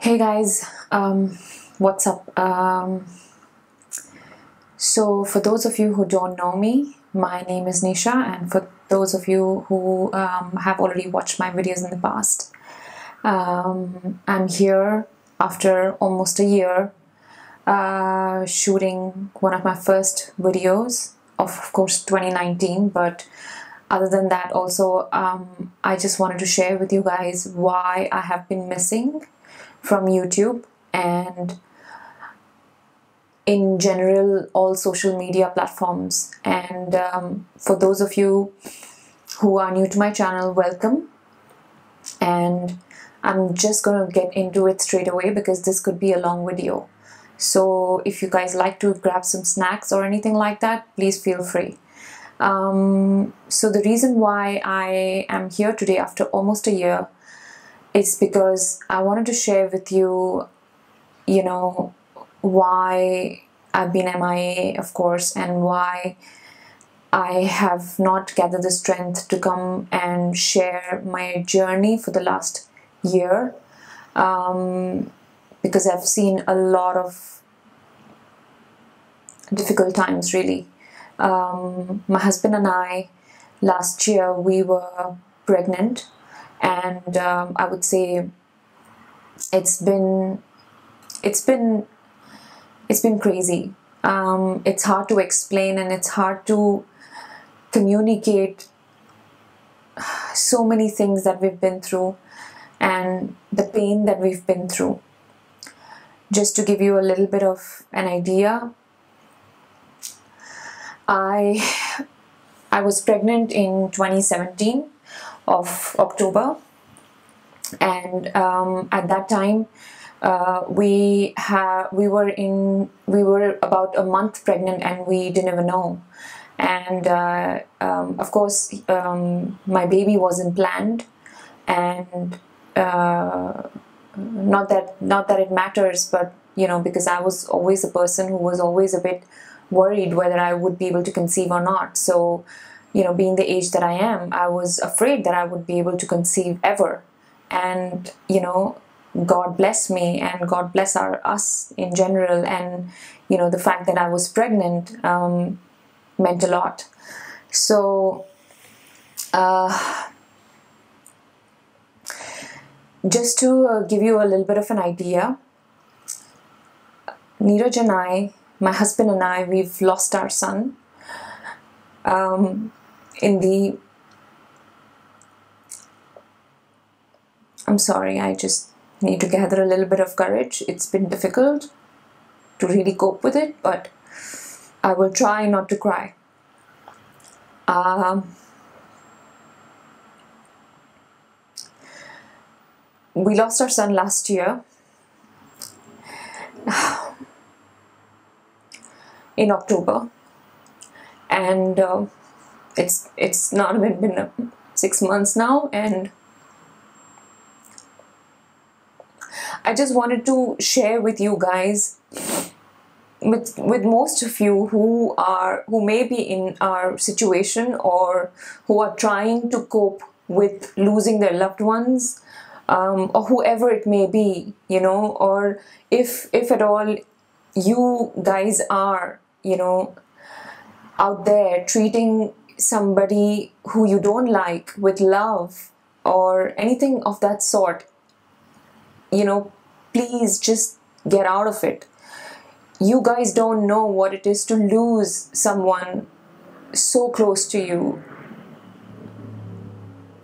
Hey guys, what's up? So for those of you who don't know me, my name is Nisha, and for those of you who have already watched my videos in the past, I'm here after almost a year shooting one of my first videos of course 2019, but other than that also I just wanted to share with you guys why I have been missing from YouTube and in general all social media platforms. And for those of you who are new to my channel, welcome. And I'm just gonna get into it straight away because this could be a long video. So if you guys like to grab some snacks or anything like that, please feel free. So the reason why I am here today after almost a year is because I wanted to share with you, why I've been MIA, of course, and why I have not gathered the strength to come and share my journey for the last year, because I've seen a lot of difficult times, really. My husband and I, last year, we were pregnant, and I would say it's been crazy. It's hard to explain and it's hard to communicate so many things that we've been through and the pain that we've been through. Just to give you a little bit of an idea, I was pregnant in 2017 of October, and at that time we were about a month pregnant and we didn't even know. And of course my baby wasn't planned, and not that it matters, but because I was always a person who was always a bit worried whether I would be able to conceive or not. So being the age that I am, I was afraid that I would be able to conceive ever. And God bless me, and God bless us in general, and the fact that I was pregnant meant a lot. So just to give you a little bit of an idea, Neeraj and I, my husband and I, we've lost our son I'm sorry, I just need to gather a little bit of courage. It's been difficult to really cope with it, but I will try not to cry. We lost our son last year in October, and it's not even been 6 months now, and I just wanted to share with you guys, with most of you who may be in our situation or who are trying to cope with losing their loved ones, or whoever it may be, or if at all you guys are out there treating somebody who you don't like with love or anything of that sort, please just get out of it. You guys don't know what it is to lose someone so close to you,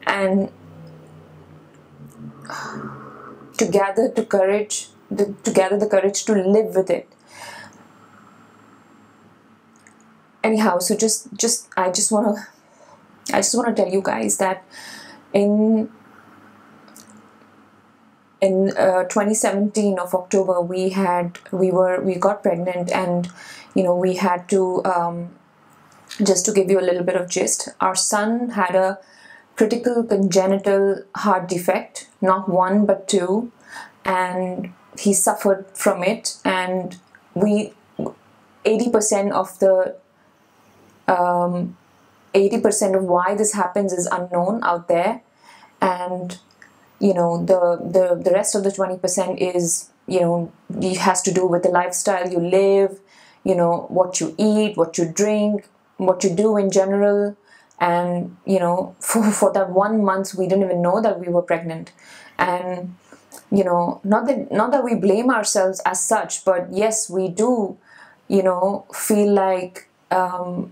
and to gather the courage to live with it. Anyhow, so I just want to tell you guys that in 2017 of October, we got pregnant, and we had to, just to give you a little bit of gist, our son had a critical congenital heart defect, not one but two, and he suffered from it. And 80% of why this happens is unknown out there, and the rest of the 20% is, it has to do with the lifestyle you live, what you eat, what you drink, what you do in general. And for that 1 month we didn't even know that we were pregnant. And not that we blame ourselves as such, but yes, we do feel like we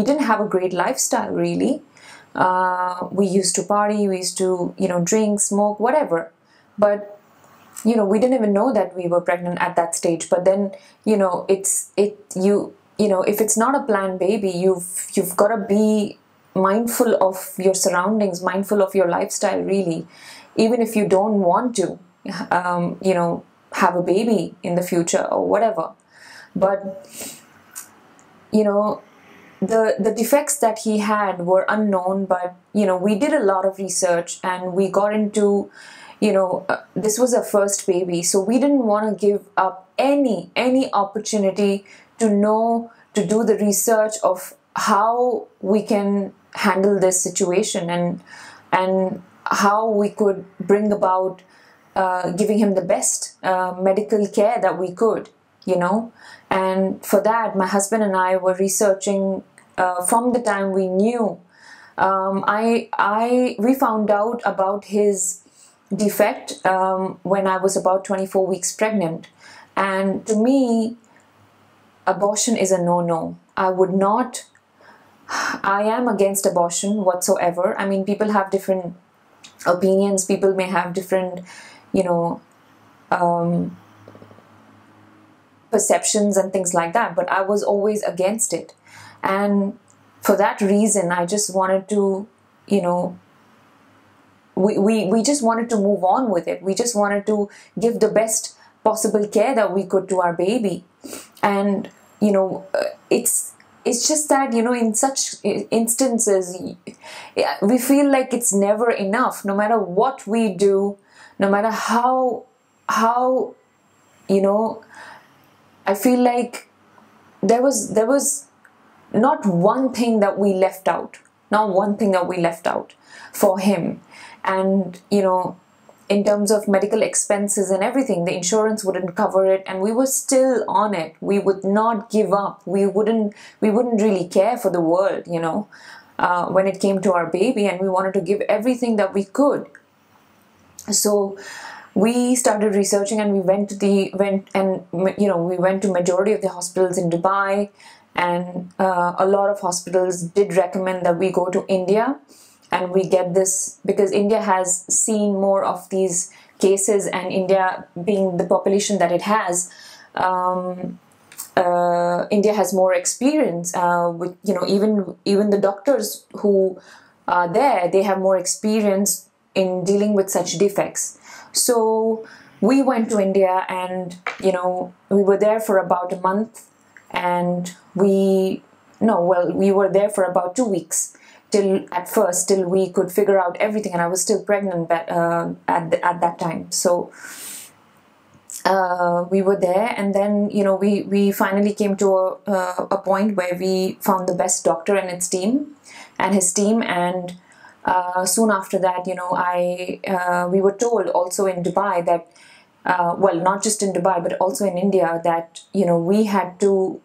didn't have a great lifestyle, really. We used to party, we used to drink, smoke, whatever, but we didn't even know that we were pregnant at that stage. But then if it's not a planned baby, you've got to be mindful of your surroundings, mindful of your lifestyle, really, even if you don't want to have a baby in the future or whatever. But the defects that he had were unknown, but we did a lot of research, and we got into this was our first baby, so we didn't want to give up any opportunity to do the research of how we can handle this situation, and how we could bring about giving him the best medical care that we could. And for that, my husband and I were researching from the time we knew. We found out about his defect when I was about 24 weeks pregnant. And to me, abortion is a no-no. I am against abortion whatsoever. I mean, people have different opinions. People may have different, perceptions and things like that. But I was always against it. And for that reason, I just wanted to, we just wanted to move on with it. We just wanted to give the best possible care that we could to our baby. And, it's just that, in such instances, we feel like it's never enough. No matter what we do, no matter how I feel like there was not one thing that we left out. Not one thing that we left out for him. And, in terms of medical expenses and everything, the insurance wouldn't cover it, and we were still on it. We would not give up. We wouldn't really care for the world, when it came to our baby, and we wanted to give everything that we could. So we started researching, and we went to majority of the hospitals in Dubai, and a lot of hospitals did recommend that we go to India. And we get this because India has seen more of these cases, and India being the population that it has, India has more experience with, even the doctors who are there, they have more experience in dealing with such defects. So we went to India, and, we were there for about a month, and we were there for about 2 weeks. Till we could figure out everything, and I was still pregnant at that time. So we were there, and then we finally came to a point where we found the best doctor and his team, and soon after that, we were told also in Dubai that not just in Dubai but also in India, that we had to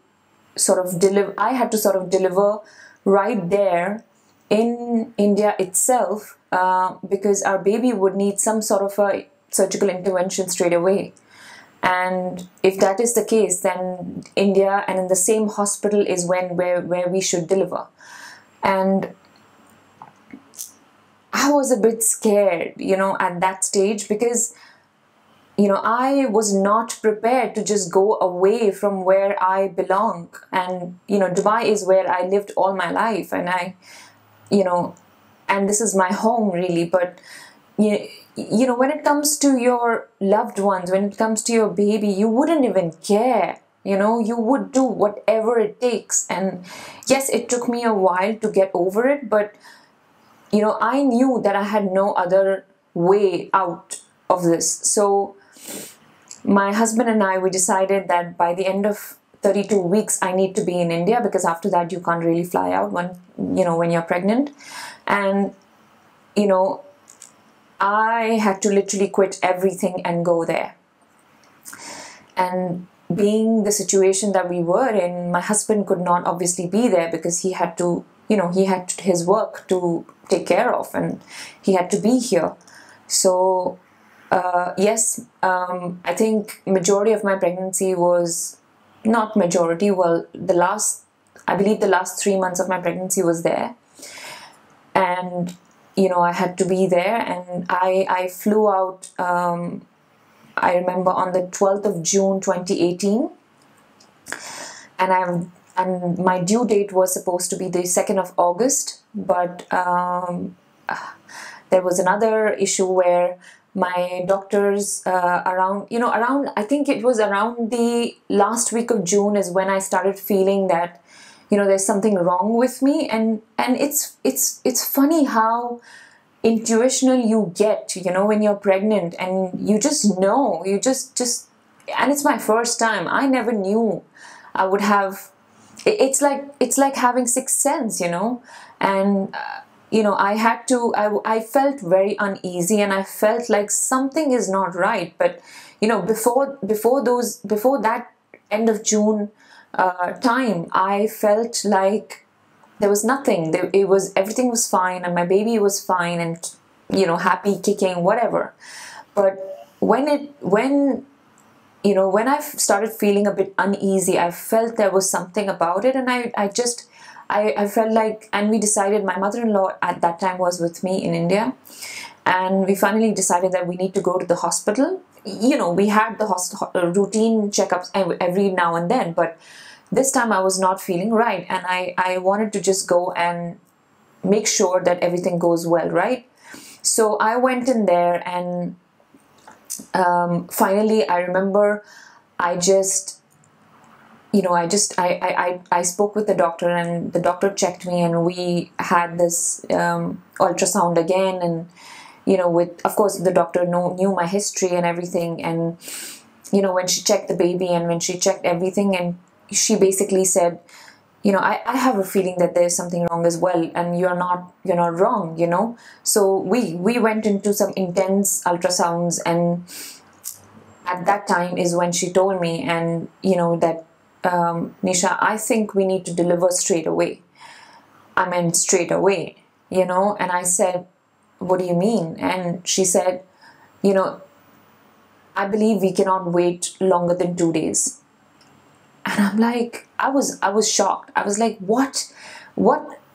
sort of deliver right there in India itself, because our baby would need some sort of a surgical intervention straight away. And if that is the case, then India and in the same hospital is where we should deliver. And I was a bit scared, at that stage, because I was not prepared to just go away from where I belong. And Dubai is where I lived all my life, and and this is my home, really. But when it comes to your loved ones, when it comes to your baby, you wouldn't even care. You would do whatever it takes. And yes, it took me a while to get over it, but I knew that I had no other way out of this. So my husband and I, we decided that by the end of 32 weeks, I need to be in India, because after that you can't really fly out when you're pregnant. And you know, I had to literally quit everything and go there. And being the situation that we were in, my husband could not obviously be there because he had to, he had his work to take care of, and he had to be here. So yes, I think majority of my pregnancy was, not majority, well, I believe the last 3 months of my pregnancy was there. And I had to be there, and I flew out, I remember, on the 12th of June 2018, and my due date was supposed to be the 2nd of August, but there was another issue where my doctors, around I think it was around the last week of June is when I started feeling that there's something wrong with me. And it's funny how intuitional you get when you're pregnant, and you just know, you just and it's my first time. I never knew I would have, it's like having sixth sense, and I felt very uneasy, and I felt like something is not right. But before that end of June time, I felt like there was nothing. Everything was fine, and my baby was fine, and happy, kicking, whatever. But when I started feeling a bit uneasy, I felt there was something about it, and I felt like, and we decided, my mother-in-law at that time was with me in India, and we finally decided that we need to go to the hospital. We had the routine checkups every now and then, but this time I was not feeling right, and I wanted to just go and make sure that everything goes well, right? So I went in there, and finally I remember I spoke with the doctor, and the doctor checked me, and we had this ultrasound again, and of course the doctor knew my history and everything, and when she checked the baby, and when she checked everything, and she basically said, I have a feeling that there's something wrong as well, and you're not wrong, So we went into some intense ultrasounds, and at that time is when she told me, and that, Nisha, I think we need to deliver straight away. I meant straight away, and I said, what do you mean? And she said, I believe we cannot wait longer than 2 days. And I'm like, I was shocked. I was like, what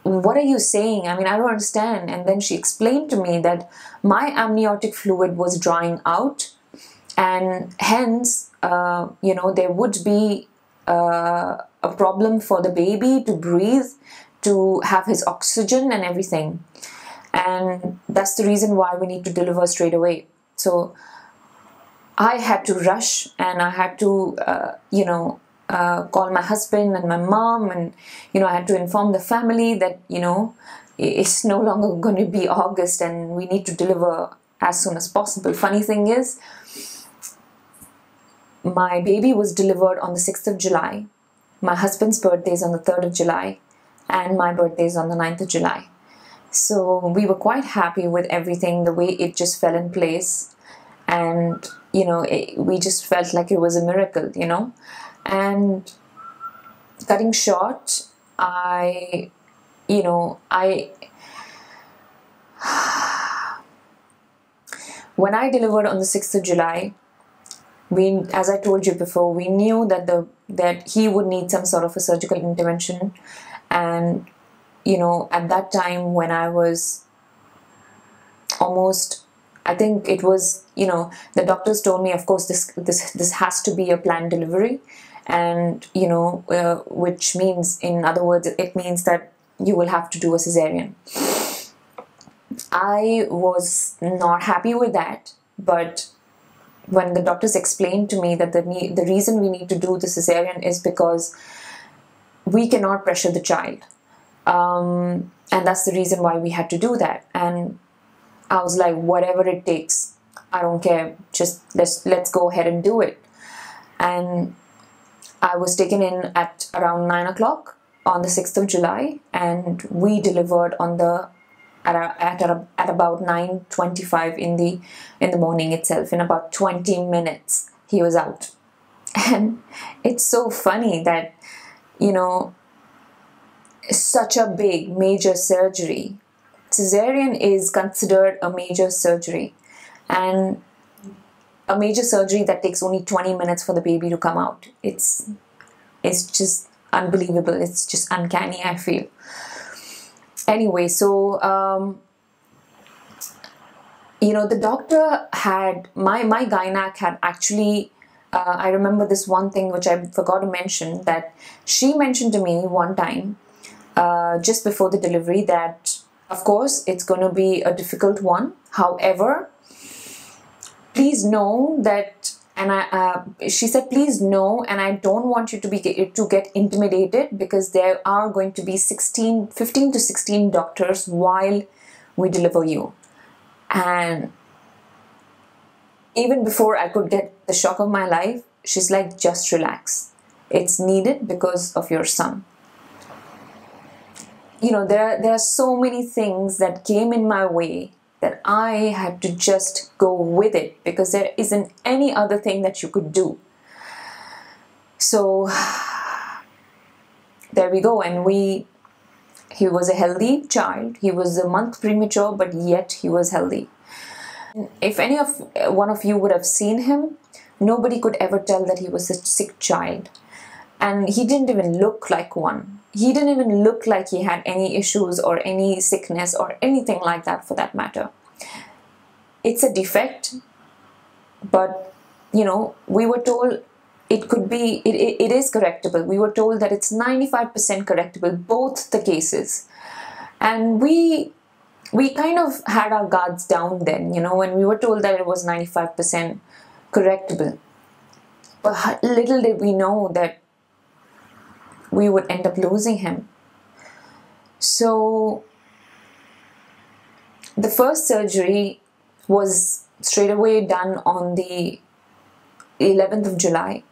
are you saying? I mean, I don't understand. And then she explained to me that my amniotic fluid was drying out, and hence, there would be a problem for the baby to breathe, to have his oxygen and everything. And that's the reason why we need to deliver straight away. So I had to rush, and I had to, call my husband and my mom, and I had to inform the family that it's no longer going to be August, and we need to deliver as soon as possible. Funny thing is, my baby was delivered on the 6th of July. My husband's birthday is on the 3rd of July, and my birthday is on the 9th of July. So we were quite happy with everything, the way it just fell in place, and we just felt like it was a miracle, And cutting short, when I delivered on the 6th of July, as I told you before, we knew that he would need some sort of a surgical intervention. And at that time, when I was almost, I think it was, the doctors told me, of course, this has to be a planned delivery, and which means, in other words, it means that you will have to do a cesarean. I was not happy with that, but when the doctors explained to me that the reason we need to do the cesarean is because we cannot pressure the child, and that's the reason why we had to do that. And I was like, whatever it takes, I don't care, just let's go ahead and do it. And I was taken in at around 9 o'clock on the 6th of July, and we delivered on the at about 9:25 in the morning itself. In about 20 minutes, he was out. And it's so funny that, you know, such a big, major surgery. Cesarean is considered a major surgery, and a major surgery that takes only 20 minutes for the baby to come out. It's just unbelievable. It's just uncanny, I feel. Anyway, so you know, the doctor had my gynac had actually. I remember this one thing which I forgot to mention, that she mentioned to me one time just before the delivery that, of course, it's going to be a difficult one. However, please know that, and she said, please know, and I don't want you to get intimidated, because there are going to be 15 to 16 doctors while we deliver you. And even before I could get the shock of my life, she's like, just relax. It's needed because of your son. You know, there are so many things that came in my way that I had to just go with it, because there isn't any other thing that you could do. So there we go. And he was a healthy child. He was a month premature, but yet he was healthy. If one of you would have seen him, nobody could ever tell that he was a sick child. And he didn't even look like one. He didn't even look like he had any issues or any sickness or anything like that, for that matter. It's a defect, but, you know, we were told it could be, it is correctable. We were told that it's 95% correctable, both the cases. And we kind of had our guards down then, you know, when we were told that it was 95% correctable. But little did we know that we would end up losing him. So the first surgery was straight away done on the 11th of July.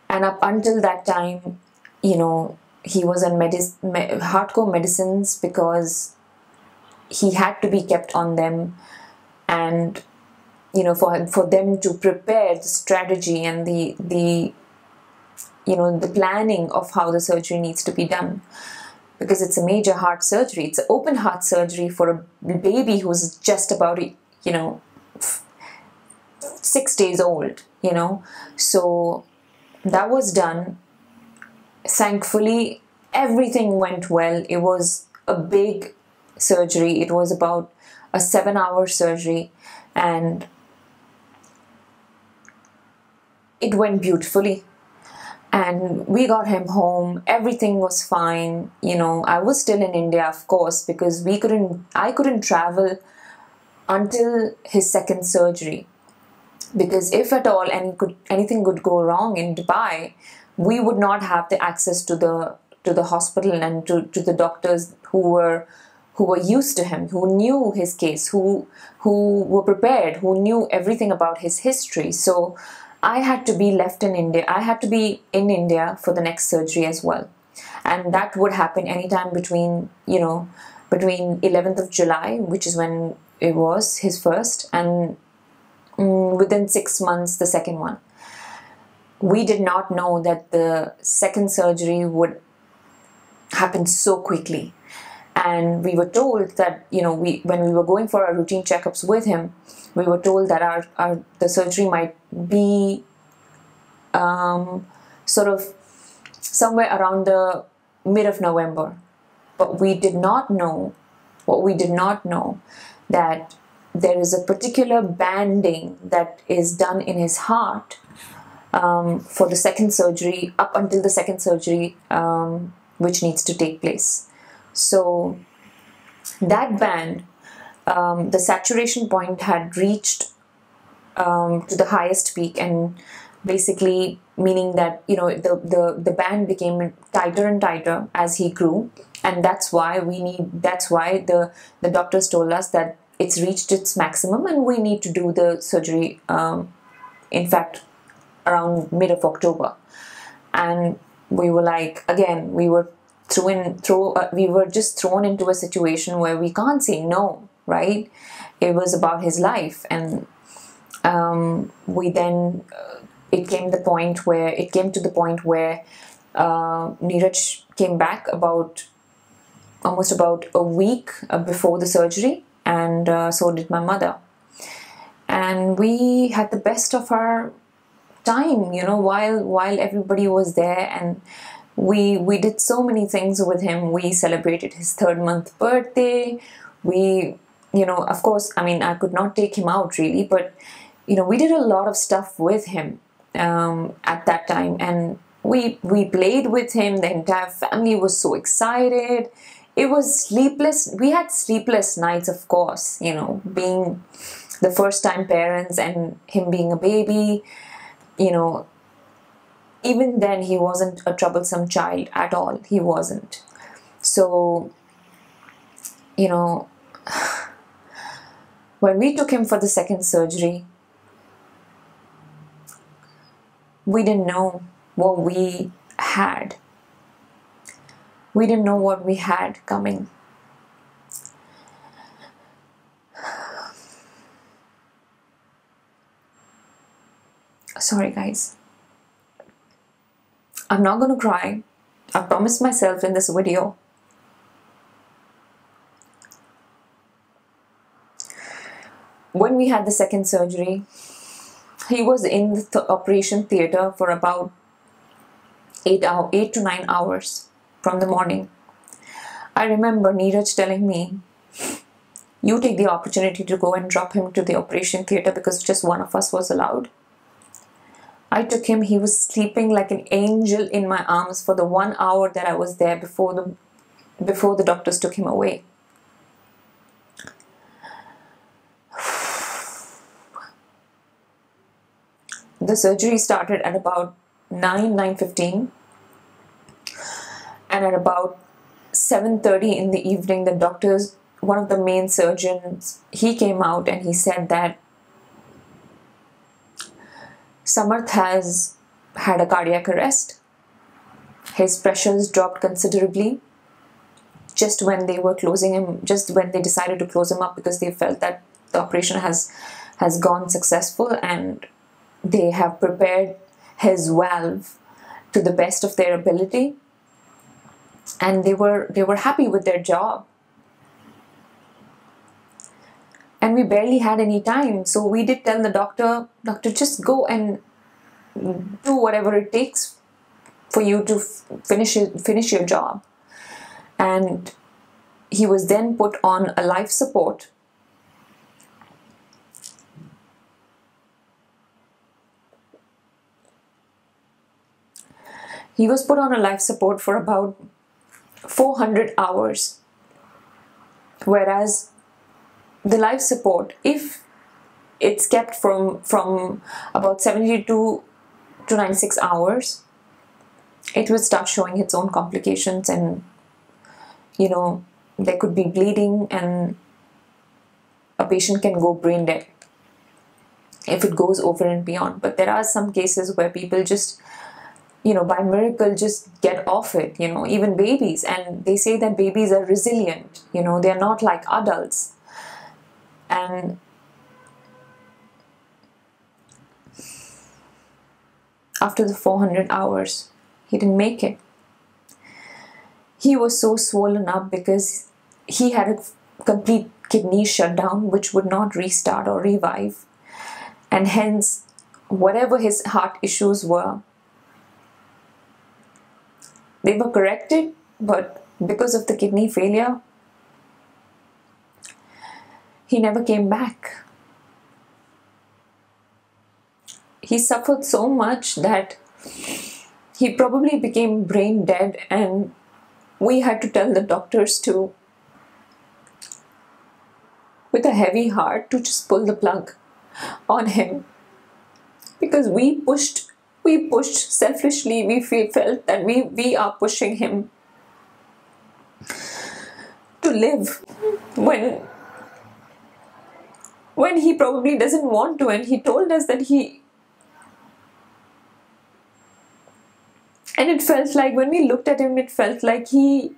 And up until that time, you know, he was on hardcore medicines, because he had to be kept on them. And, you know, for them to prepare the strategy and the you know, the planning of how the surgery needs to be done, because it's a major heart surgery. It's an open heart surgery for a baby who's just about, you know, 6 days old, you know. So that was done. Thankfully, everything went well. It was a big surgery. It was about a 7-hour surgery, and it went beautifully. And we got him home. Everything was fine. You know, I was still in India, of course, because I couldn't travel until his second surgery. Because if at all anything could go wrong in Dubai, we would not have the access to the hospital and to the doctors who were used to him, who knew his case, who were prepared, who knew everything about his history. So I had to be left in India. I had to be in India for the next surgery as well. And that would happen anytime between 11th of July, which is when it was his first, and within 6 months, the second one. We did not know that the second surgery would happen so quickly. And we were told that, you know, when we were going for our routine checkups with him, we were told that the surgery might be sort of somewhere around the mid of November. But we did not know, that there is a particular banding that is done in his heart for the second surgery, up until the second surgery, which needs to take place. So that band, the saturation point had reached to the highest peak, and basically meaning that, you know, the band became tighter and tighter as he grew, and that's why the doctors told us that it's reached its maximum and we need to do the surgery, in fact, around mid of October. And we were like, again, we were we were just thrown into a situation where we can't say no, right? It was about his life, and we then it came to the point where Neeraj came back almost about a week before the surgery, and so did my mother. And we had the best of our time, while everybody was there, and we did so many things with him. We celebrated his 3rd month birthday. We, of course, I could not take him out really, but we did a lot of stuff with him at that time, and we played with him. The entire family was so excited. It was sleepless. We had sleepless nights, of course, being the first time parents and him being a baby. Even then he wasn't a troublesome child at all. He wasn't. So, when we took him for the 2nd surgery, we didn't know what we had. We didn't know what we had coming. Sorry, guys. I'm not going to cry. I promised myself in this video. When we had the 2nd surgery, he was in the operation theatre for about 8 to 9 hours from the morning. I remember Neeraj telling me, "You take the opportunity to go and drop him to the operation theatre," because just one of us was allowed. I took him. He was sleeping like an angel in my arms for the 1 hour that I was there before the doctors took him away. The surgery started at about 9:15, and at about 7:30 in the evening, the doctors, one of the main surgeons, he came out and he said that Samarth has had a cardiac arrest. His pressures dropped considerably just when they decided to close him up, because they felt that the operation has gone successful and they have prepared his valve to the best of their ability, and they were happy with their job. And we barely had any time, so we did tell the doctor, just go and do whatever it takes for you to finish your job. And he was then put on a life support. He was put on a life support for about 400 hours, whereas the life support, if it's kept from about 72 to 96 hours, it will start showing its own complications, and there could be bleeding, and a patient can go brain dead if it goes over and beyond. But there are some cases where people just by miracle just get off it, even babies. And they say that babies are resilient, they're not like adults. And after the 400 hours, he didn't make it. He was so swollen up because he had a complete kidney shutdown, which would not restart or revive. And hence, whatever his heart issues were, they were corrected, but because of the kidney failure, he never came back. He suffered so much that he probably became brain dead, and we had to tell the doctors to, with a heavy heart, to just pull the plug on him, because we pushed selfishly. We felt that we are pushing him to live when he probably doesn't want to. And he told us that And it felt like, when we looked at him, it felt like he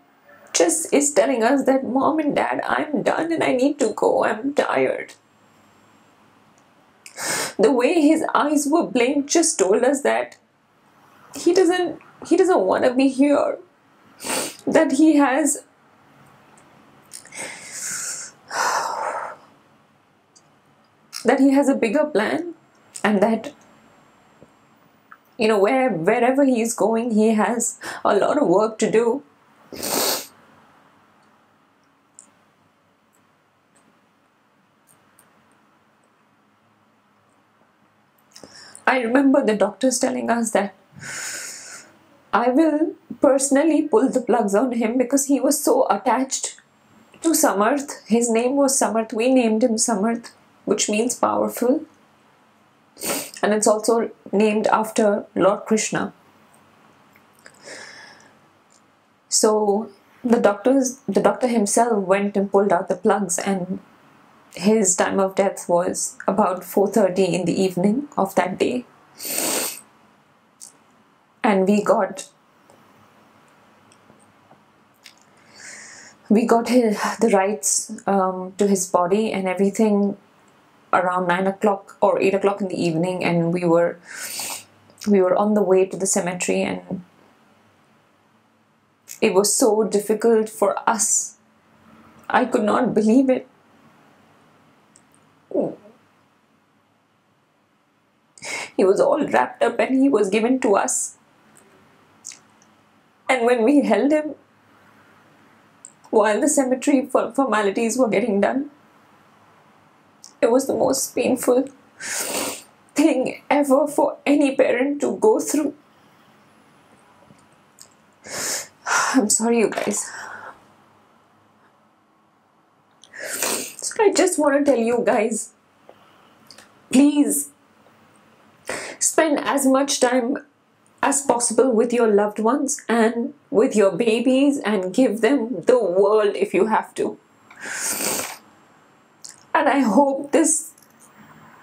just is telling us that, Mom and Dad, I'm done and I need to go. I'm tired. The way his eyes were blinked just told us that he doesn't want to be here. That he has a bigger plan, and that, you know, wherever he is going, he has a lot of work to do. I remember the doctors telling us that I will personally pull the plugs on him because he was so attached to Samarth. His name was Samarth. We named him Samarth, which means powerful. And it's also named after Lord Krishna. So the doctor himself went and pulled out the plugs, and his time of death was about 4:30 in the evening of that day. And we got the rights to his body and everything around 9 o'clock or 8 o'clock in the evening, and we were on the way to the cemetery, and it was so difficult for us. I could not believe it. He was all wrapped up and he was given to us. And when we held him, while the cemetery formalities were getting done, it was the most painful thing ever for any parent to go through. I'm sorry, you guys. So I just want to tell you guys, please spend as much time as possible with your loved ones and with your babies, and give them the world if you have to. And I hope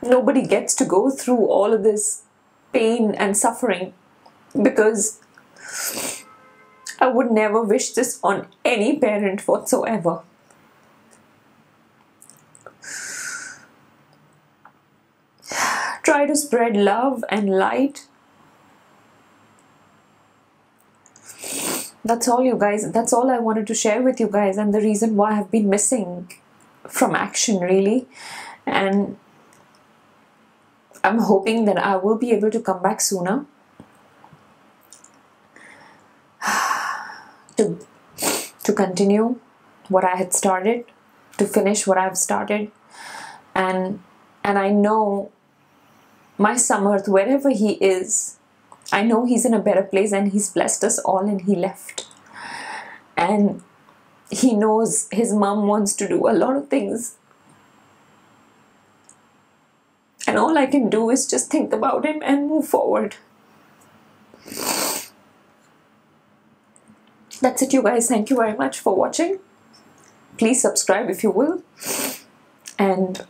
nobody gets to go through all of this pain and suffering, because I would never wish this on any parent whatsoever. Try to spread love and light. That's all, you guys. That's all I wanted to share with you guys, and the reason why I've been missing from action, really. And I'm hoping that I will be able to come back sooner to continue what I had started, to finish what I've started. And I know my Samarth, wherever he is, I know he's in a better place, and he's blessed us all, and he left. And he knows his mom wants to do a lot of things. And all I can do is just think about him and move forward. That's it, you guys. Thank you very much for watching. Please subscribe if you will. And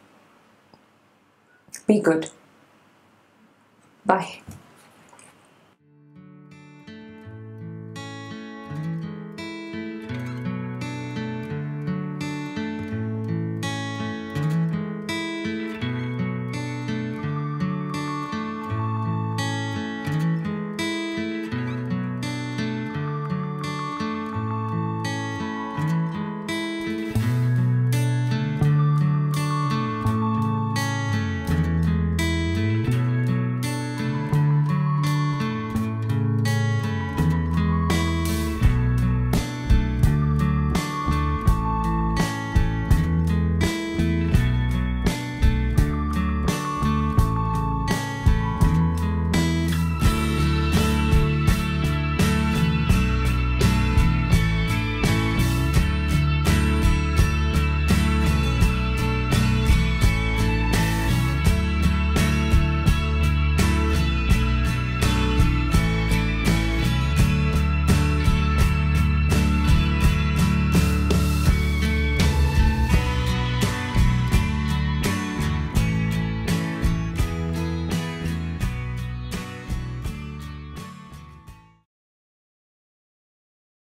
be good. Bye.